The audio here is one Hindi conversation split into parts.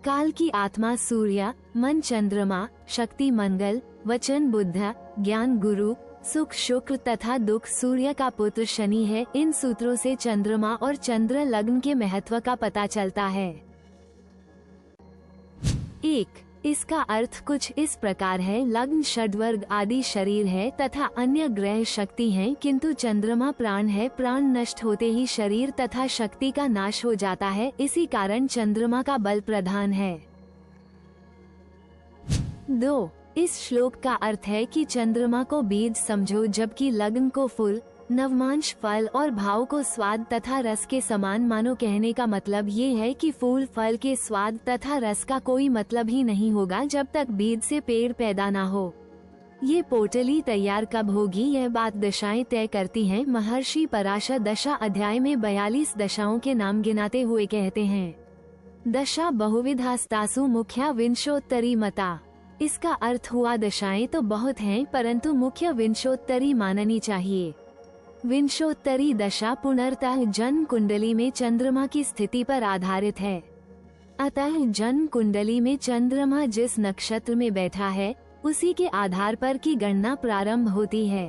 काल की आत्मा सूर्य, मन चंद्रमा, शक्ति मंगल, वचन बुध, ज्ञान गुरु, सुख शुक्र तथा दुख सूर्य का पुत्र शनि है। इन सूत्रों से चंद्रमा और चंद्र लग्न के महत्व का पता चलता है। 1. इसका अर्थ कुछ इस प्रकार है। लग्न षड्वर्ग आदि शरीर है तथा अन्य ग्रह शक्ति हैं, किंतु चंद्रमा प्राण है। प्राण नष्ट होते ही शरीर तथा शक्ति का नाश हो जाता है, इसी कारण चंद्रमा का बल प्रधान है। 2. इस श्लोक का अर्थ है कि चंद्रमा को बीज समझो, जबकि लग्न को फूल, नवमांश फल और भाव को स्वाद तथा रस के समान मानो। कहने का मतलब ये है कि फूल फल के स्वाद तथा रस का कोई मतलब ही नहीं होगा जब तक बीज से पेड़ पैदा ना हो। ये पोटली तैयार कब होगी, यह बात दशाएं तय करती हैं। महर्षि पराशर दशा अध्याय में 42 दशाओं के नाम गिनाते हुए कहते हैं, दशा बहुविधास्तासु मुख्या विंशोत्तरी मता। इसका अर्थ हुआ दशाएं तो बहुत हैं, परंतु मुख्य विंशोत्तरी माननी चाहिए। विंशोत्तरी दशा पुनर्तः जन्म कुंडली में चंद्रमा की स्थिति पर आधारित है। अतः जन्म कुंडली में चंद्रमा जिस नक्षत्र में बैठा है, उसी के आधार पर की गणना प्रारंभ होती है।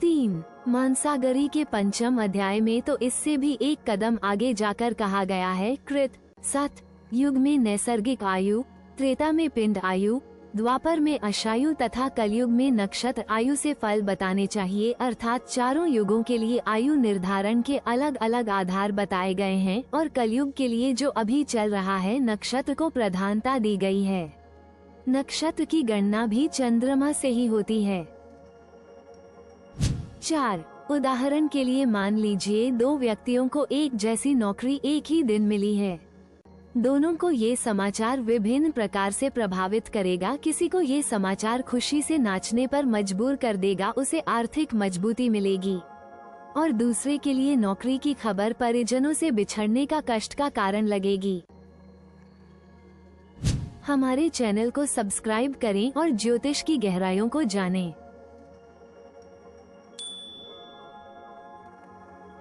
3. मानसागरी के 5वें अध्याय में तो इससे भी एक कदम आगे जाकर कहा गया है, कृत सत युग में नैसर्गिक आयु, त्रेता में पिंड आयु, द्वापर में अशायु तथा कलयुग में नक्षत्र आयु से फल बताने चाहिए। अर्थात चारों युगों के लिए आयु निर्धारण के अलग अलग आधार बताए गए हैं और कलयुग के लिए जो अभी चल रहा है, नक्षत्र को प्रधानता दी गई है। नक्षत्र की गणना भी चंद्रमा से ही होती है। 4. उदाहरण के लिए मान लीजिए 2 व्यक्तियों को एक जैसी नौकरी एक ही दिन मिली है। दोनों को ये समाचार विभिन्न प्रकार से प्रभावित करेगा। किसी को ये समाचार खुशी से नाचने पर मजबूर कर देगा, उसे आर्थिक मजबूती मिलेगी, और दूसरे के लिए नौकरी की खबर परिजनों से बिछड़ने का कष्ट का कारण लगेगी। हमारे चैनल को सब्सक्राइब करें और ज्योतिष की गहराइयों को जानें।